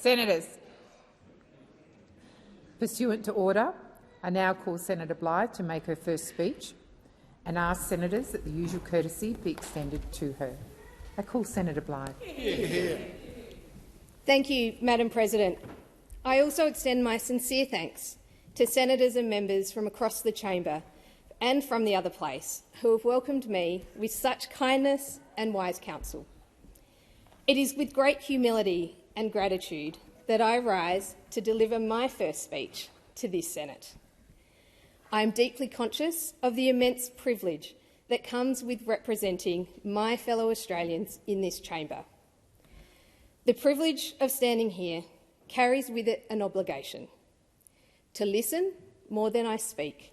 Senators, pursuant to order, I now call Senator Blyth to make her first speech and ask senators that the usual courtesy be extended to her. I call Senator Blyth. Thank you, Madam President. I also extend my sincere thanks to senators and members from across the chamber and from the other place who have welcomed me with such kindness and wise counsel. It is with great humility and gratitude that I rise to deliver my first speech to this Senate. I am deeply conscious of the immense privilege that comes with representing my fellow Australians in this chamber. The privilege of standing here carries with it an obligation to listen more than I speak,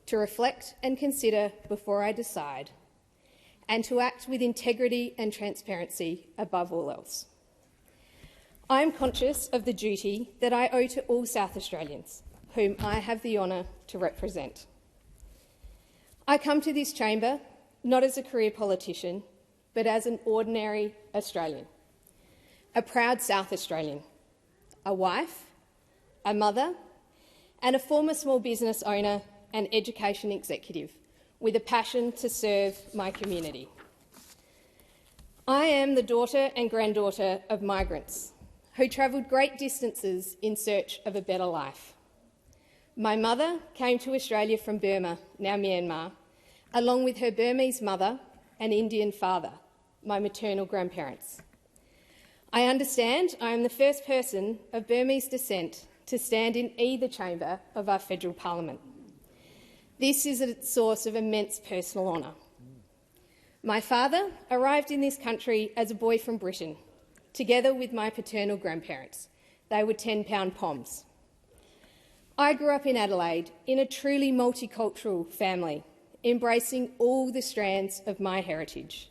to reflect and consider before I decide, and to act with integrity and transparency above all else. I am conscious of the duty that I owe to all South Australians, whom I have the honour to represent. I come to this chamber not as a career politician, but as an ordinary Australian, a proud South Australian, a wife, a mother, and a former small business owner and education executive with a passion to serve my community. I am the daughter and granddaughter of migrants who travelled great distances in search of a better life. My mother came to Australia from Burma, now Myanmar, along with her Burmese mother and Indian father, my maternal grandparents. I understand I am the first person of Burmese descent to stand in either chamber of our federal parliament. This is a source of immense personal honour. My father arrived in this country as a boy from Britain, together with my paternal grandparents. They were 10-pound Poms. I grew up in Adelaide in a truly multicultural family, embracing all the strands of my heritage.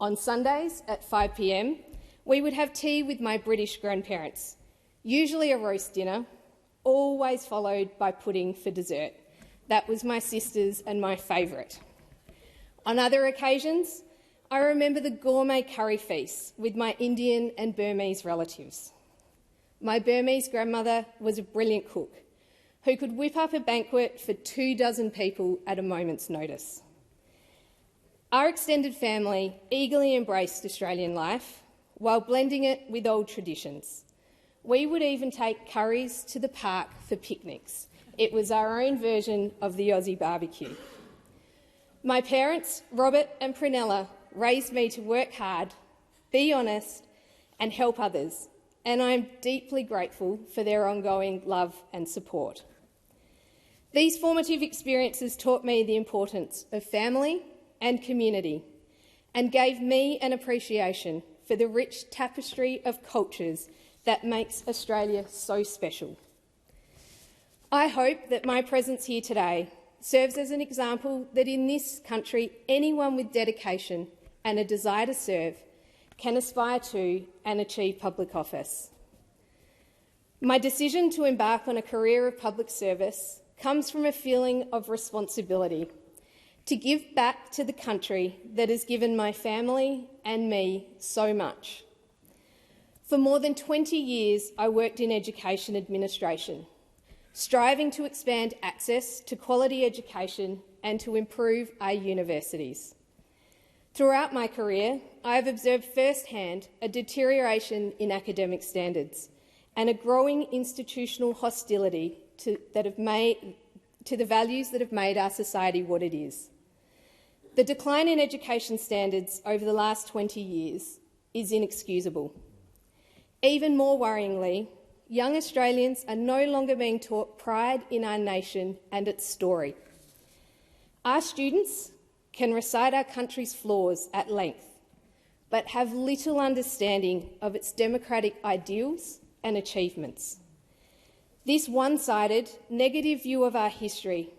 On Sundays at 5 p.m, we would have tea with my British grandparents, usually a roast dinner, always followed by pudding for dessert. That was my sister's and my favourite. On other occasions, I remember the gourmet curry feasts with my Indian and Burmese relatives. My Burmese grandmother was a brilliant cook who could whip up a banquet for 24 people at a moment's notice. Our extended family eagerly embraced Australian life while blending it with old traditions. We would even take curries to the park for picnics. It was our own version of the Aussie barbecue. My parents, Robert and Prunella, raised me to work hard, be honest and help others, and I am deeply grateful for their ongoing love and support. These formative experiences taught me the importance of family and community and gave me an appreciation for the rich tapestry of cultures that makes Australia so special. I hope that my presence here today serves as an example that in this country anyone with dedication and a desire to serve can aspire to and achieve public office. My decision to embark on a career of public service comes from a feeling of responsibility to give back to the country that has given my family and me so much. For more than 20 years, I worked in education administration, striving to expand access to quality education and to improve our universities. Throughout my career, I have observed firsthand a deterioration in academic standards and a growing institutional hostility to the values that have made our society what it is. The decline in education standards over the last 20 years is inexcusable. Even more worryingly, young Australians are no longer being taught pride in our nation and its story. Our students can recite our country's flaws at length, but have little understanding of its democratic ideals and achievements. This one-sided, negative view of our history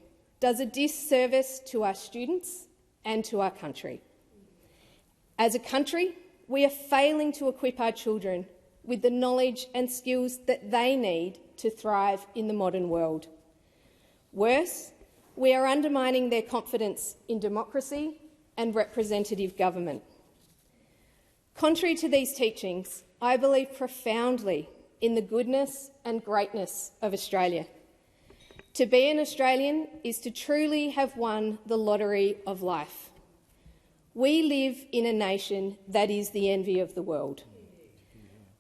does a disservice to our students and to our country. As a country, we are failing to equip our children with the knowledge and skills that they need to thrive in the modern world. Worse, we are undermining their confidence in democracy and representative government. Contrary to these teachings, I believe profoundly in the goodness and greatness of Australia. To be an Australian is to truly have won the lottery of life. We live in a nation that is the envy of the world.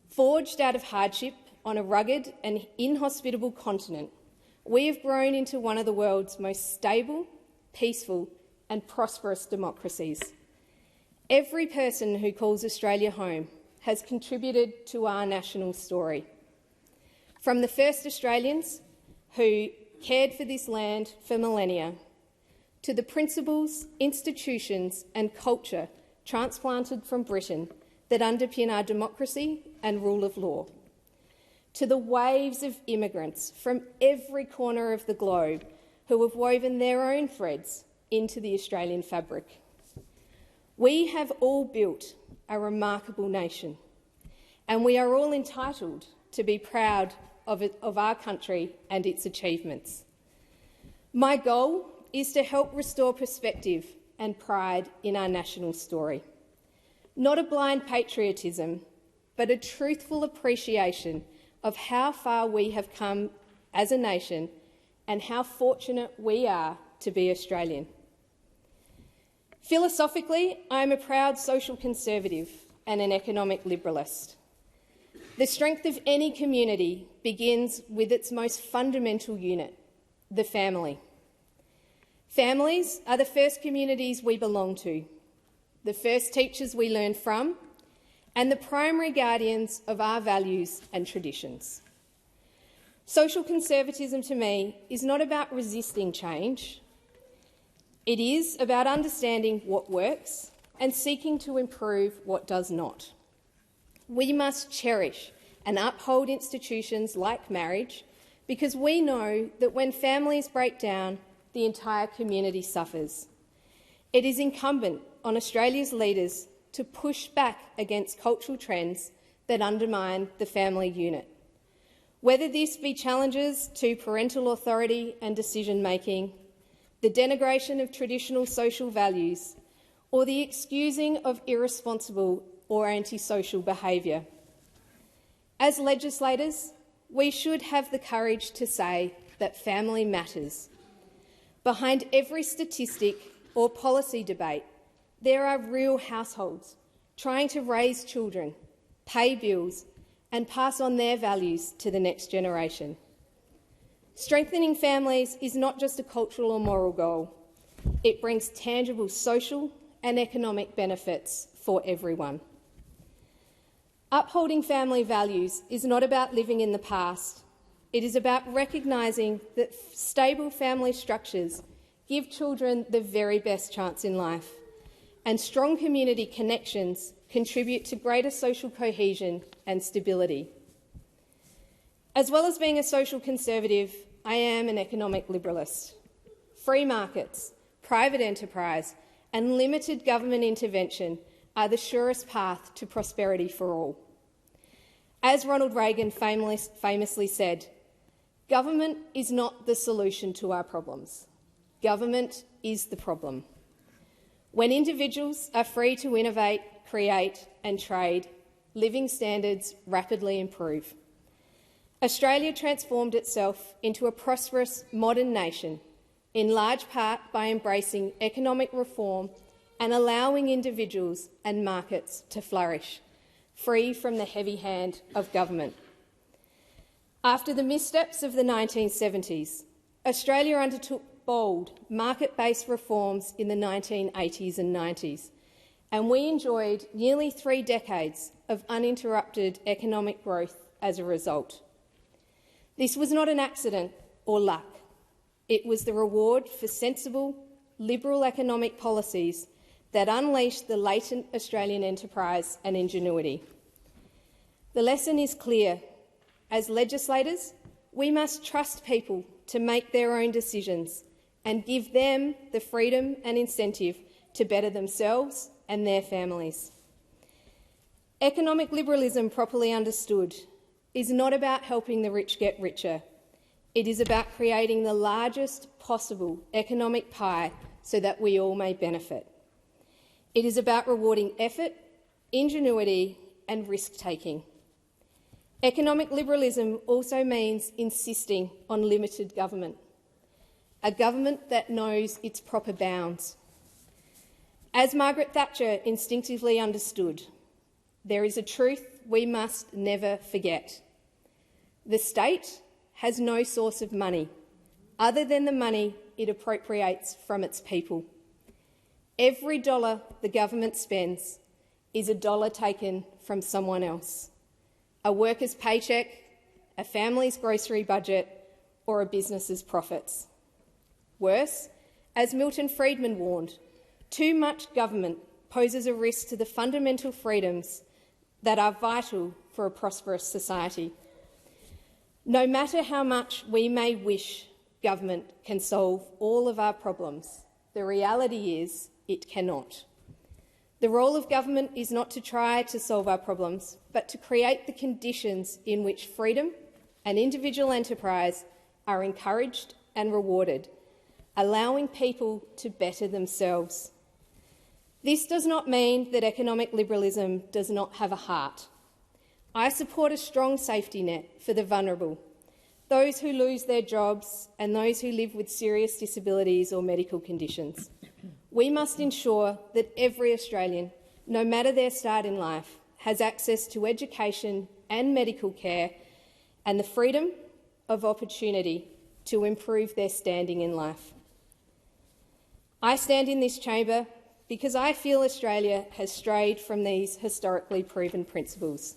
Forged out of hardship on a rugged and inhospitable continent, we have grown into one of the world's most stable, peaceful and prosperous democracies. Every person who calls Australia home has contributed to our national story. From the first Australians who cared for this land for millennia, to the principles, institutions and culture transplanted from Britain that underpin our democracy and rule of law, to the waves of immigrants from every corner of the globe who have woven their own threads into the Australian fabric. We have all built a remarkable nation, and we are all entitled to be proud of our country and its achievements. My goal is to help restore perspective and pride in our national story. Not a blind patriotism, but a truthful appreciation of how far we have come as a nation and how fortunate we are to be Australian. Philosophically, I am a proud social conservative and an economic liberalist. The strength of any community begins with its most fundamental unit, the family. Families are the first communities we belong to, the first teachers we learn from, and the primary guardians of our values and traditions. Social conservatism to me is not about resisting change. It is about understanding what works and seeking to improve what does not. We must cherish and uphold institutions like marriage because we know that when families break down, the entire community suffers. It is incumbent on Australia's leaders to push back against cultural trends that undermine the family unit. Whether this be challenges to parental authority and decision-making, the denigration of traditional social values, or the excusing of irresponsible or antisocial behaviour. As legislators, we should have the courage to say that family matters. Behind every statistic or policy debate, there are real households trying to raise children, pay bills and pass on their values to the next generation. Strengthening families is not just a cultural or moral goal. It brings tangible social and economic benefits for everyone. Upholding family values is not about living in the past. It is about recognising that stable family structures give children the very best chance in life, and strong community connections contribute to greater social cohesion and stability. As well as being a social conservative, I am an economic liberalist. Free markets, private enterprise and limited government intervention are the surest path to prosperity for all. As Ronald Reagan famously said, government is not the solution to our problems. Government is the problem. When individuals are free to innovate, create and trade, living standards rapidly improve. Australia transformed itself into a prosperous modern nation, in large part by embracing economic reform and allowing individuals and markets to flourish, free from the heavy hand of government. After the missteps of the 1970s, Australia undertook bold, market-based reforms in the 1980s and 90s, and we enjoyed nearly 3 decades of uninterrupted economic growth as a result. This was not an accident or luck. It was the reward for sensible, liberal economic policies that unleashed the latent Australian enterprise and ingenuity. The lesson is clear. As legislators, we must trust people to make their own decisions and give them the freedom and incentive to better themselves and their families. Economic liberalism, properly understood, is not about helping the rich get richer. It is about creating the largest possible economic pie so that we all may benefit. It is about rewarding effort, ingenuity and risk-taking, Economic liberalism also means insisting on limited government, a government that knows its proper bounds. As Margaret Thatcher instinctively understood, there is a truth we must never forget. The state has no source of money other than the money it appropriates from its people. Every dollar the government spends is a dollar taken from someone else, a worker's paycheck, a family's grocery budget, or a business's profits. Worse, as Milton Friedman warned, too much government poses a risk to the fundamental freedoms that are vital for a prosperous society. No matter how much we may wish government can solve all of our problems, the reality is it cannot. The role of government is not to try to solve our problems, but to create the conditions in which freedom and individual enterprise are encouraged and rewarded, allowing people to better themselves. This does not mean that economic liberalism does not have a heart. I support a strong safety net for the vulnerable, those who lose their jobs and those who live with serious disabilities or medical conditions. We must ensure that every Australian, no matter their start in life, has access to education and medical care and the freedom of opportunity to improve their standing in life. I stand in this chamber because I feel Australia has strayed from these historically proven principles.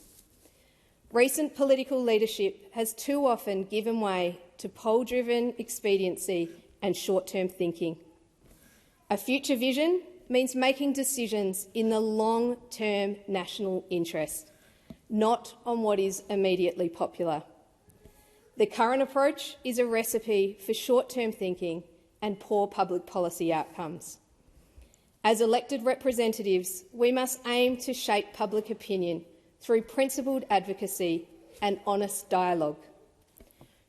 Recent political leadership has too often given way to poll-driven expediency and short-term thinking. A future vision means making decisions in the long-term national interest, not on what is immediately popular. The current approach is a recipe for short-term thinking and poor public policy outcomes. As elected representatives, we must aim to shape public opinion through principled advocacy and honest dialogue.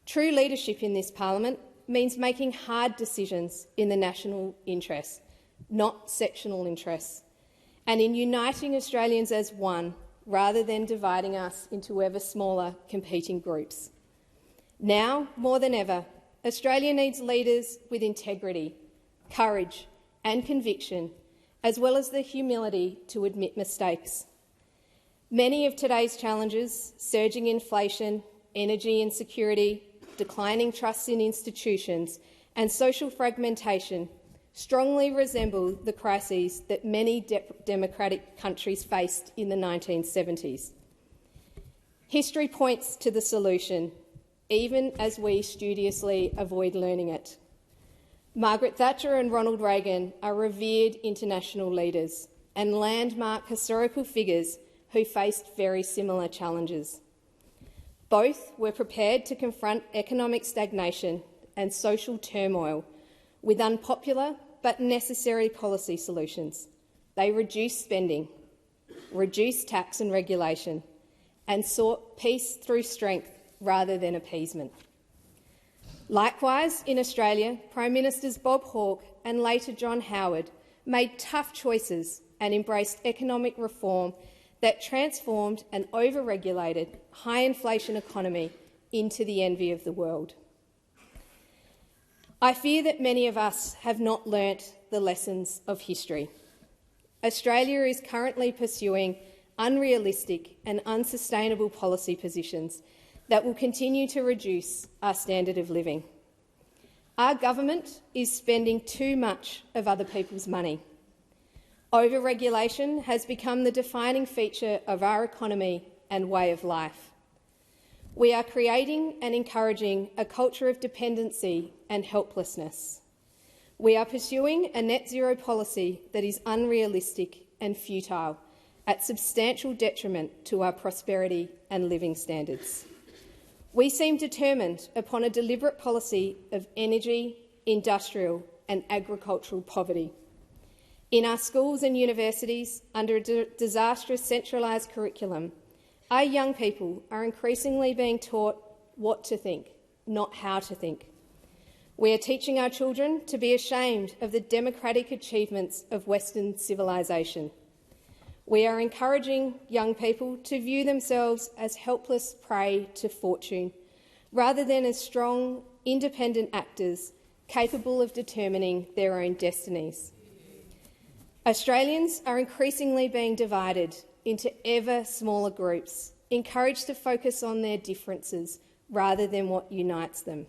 True leadership in this parliament means making hard decisions in the national interest, not sectional interests, and in uniting Australians as one rather than dividing us into ever smaller competing groups. Now, more than ever, Australia needs leaders with integrity, courage and conviction, as well as the humility to admit mistakes. Many of today's challenges, surging inflation, energy insecurity, declining trust in institutions and social fragmentation, strongly resemble the crises that many democratic countries faced in the 1970s. History points to the solution, even as we studiously avoid learning it. Margaret Thatcher and Ronald Reagan are revered international leaders and landmark historical figures who faced very similar challenges. Both were prepared to confront economic stagnation and social turmoil with unpopular but necessary policy solutions. They reduced spending, reduced tax and regulation, and sought peace through strength rather than appeasement. Likewise, in Australia, Prime Ministers Bob Hawke and later John Howard made tough choices and embraced economic reform that transformed an over-regulated, high-inflation economy into the envy of the world. I fear that many of us have not learnt the lessons of history. Australia is currently pursuing unrealistic and unsustainable policy positions that will continue to reduce our standard of living. Our government is spending too much of other people's money. Over-regulation has become the defining feature of our economy and way of life. We are creating and encouraging a culture of dependency and helplessness. We are pursuing a net zero policy that is unrealistic and futile, at substantial detriment to our prosperity and living standards. We seem determined upon a deliberate policy of energy, industrial and agricultural poverty. In our schools and universities, under a disastrous centralised curriculum, our young people are increasingly being taught what to think, not how to think. We are teaching our children to be ashamed of the democratic achievements of Western civilisation. We are encouraging young people to view themselves as helpless prey to fortune, rather than as strong, independent actors capable of determining their own destinies. Australians are increasingly being divided into ever smaller groups, encouraged to focus on their differences rather than what unites them.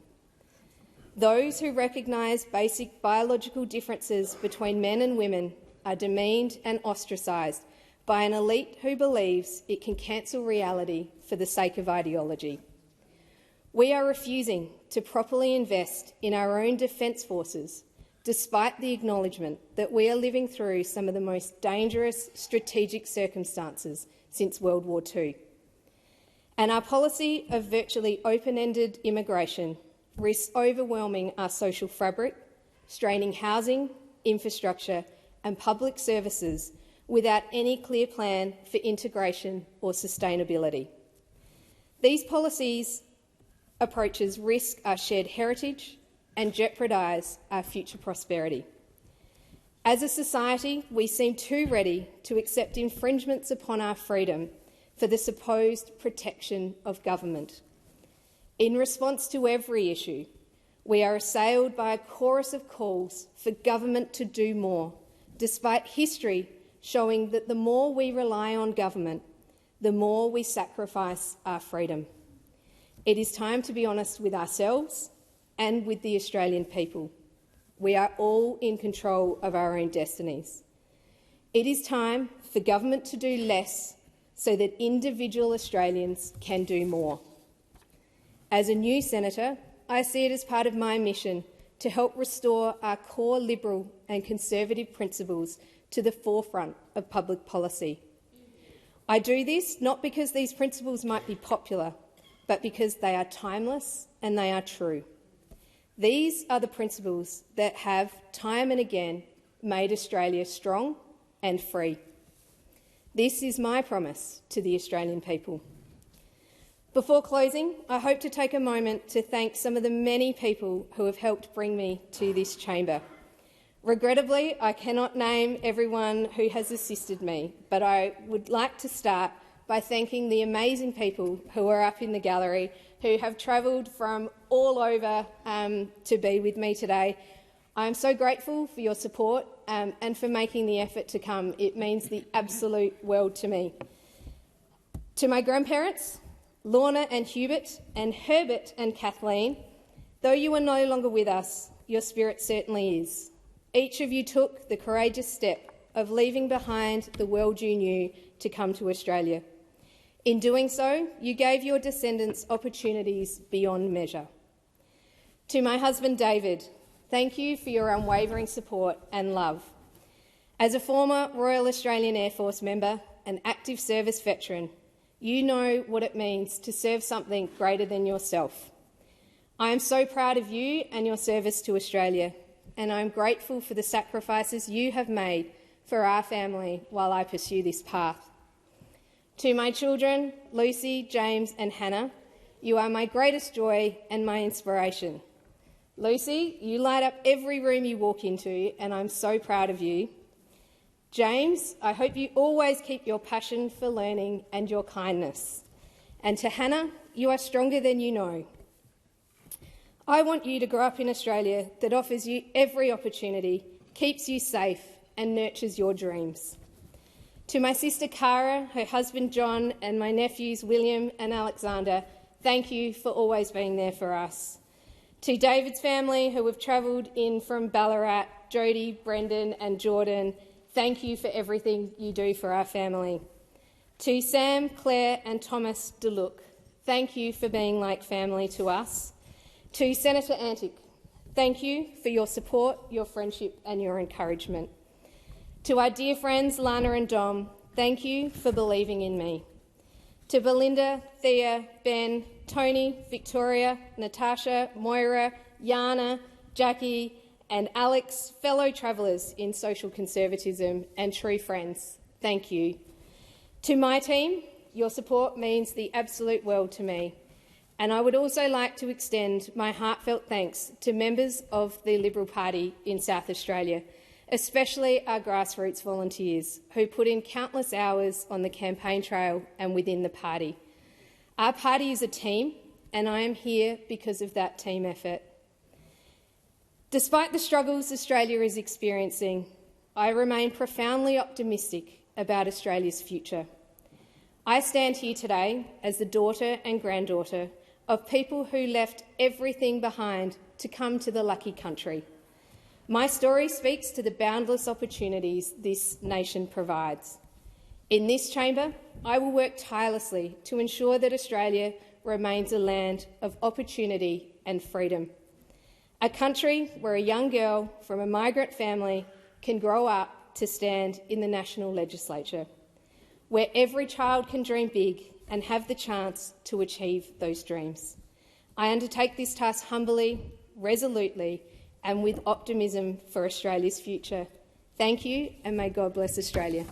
Those who recognise basic biological differences between men and women are demeaned and ostracised by an elite who believes it can cancel reality for the sake of ideology. We are refusing to properly invest in our own defence forces, despite the acknowledgement that we are living through some of the most dangerous strategic circumstances since World War II. And our policy of virtually open-ended immigration risks overwhelming our social fabric, straining housing, infrastructure and public services without any clear plan for integration or sustainability. These policies approaches risk our shared heritage and jeopardise our future prosperity. As a society, we seem too ready to accept infringements upon our freedom for the supposed protection of government. In response to every issue, we are assailed by a chorus of calls for government to do more, despite history showing that the more we rely on government, the more we sacrifice our freedom. It is time to be honest with ourselves and with the Australian people. We are all in control of our own destinies. It is time for government to do less so that individual Australians can do more. As a new senator, I see it as part of my mission to help restore our core liberal and conservative principles to the forefront of public policy. I do this not because these principles might be popular, but because they are timeless and they are true. These are the principles that have, time and again, made Australia strong and free. This is my promise to the Australian people. Before closing, I hope to take a moment to thank some of the many people who have helped bring me to this chamber. Regrettably, I cannot name everyone who has assisted me, but I would like to start by thanking the amazing people who are up in the gallery, who have travelled from all over to be with me today. I am so grateful for your support and for making the effort to come. It means the absolute world to me. To my grandparents, Lorna and Hubert, and Herbert and Kathleen, though you are no longer with us, your spirit certainly is. Each of you took the courageous step of leaving behind the world you knew to come to Australia. In doing so, you gave your descendants opportunities beyond measure. To my husband David, thank you for your unwavering support and love. As a former Royal Australian Air Force member and active service veteran, you know what it means to serve something greater than yourself. I am so proud of you and your service to Australia, and I am grateful for the sacrifices you have made for our family while I pursue this path. To my children, Lucy, James and Hannah, you are my greatest joy and my inspiration. Lucy, you light up every room you walk into, and I'm so proud of you. James, I hope you always keep your passion for learning and your kindness. And to Hannah, you are stronger than you know. I want you to grow up in Australia that offers you every opportunity, keeps you safe and nurtures your dreams. To my sister Cara, her husband John and my nephews William and Alexander, thank you for always being there for us. To David's family who have travelled in from Ballarat, Jodie, Brendan and Jordan, thank you for everything you do for our family. To Sam, Claire and Thomas DeLuc, thank you for being like family to us. To Senator Antic, thank you for your support, your friendship and your encouragement. To our dear friends Lana and Dom, thank you for believing in me. To Belinda, Thea, Ben, Tony, Victoria, Natasha, Moira, Yana, Jackie and Alex, fellow travellers in social conservatism and true friends, thank you. To my team, your support means the absolute world to me. And I would also like to extend my heartfelt thanks to members of the Liberal Party in South Australia, especially our grassroots volunteers who put in countless hours on the campaign trail and within the party. Our party is a team, and I am here because of that team effort. Despite the struggles Australia is experiencing, I remain profoundly optimistic about Australia's future. I stand here today as the daughter and granddaughter of people who left everything behind to come to the lucky country. My story speaks to the boundless opportunities this nation provides. In this chamber, I will work tirelessly to ensure that Australia remains a land of opportunity and freedom, a country where a young girl from a migrant family can grow up to stand in the national legislature, where every child can dream big and have the chance to achieve those dreams. I undertake this task humbly, resolutely, and with optimism for Australia's future. Thank you, and may God bless Australia.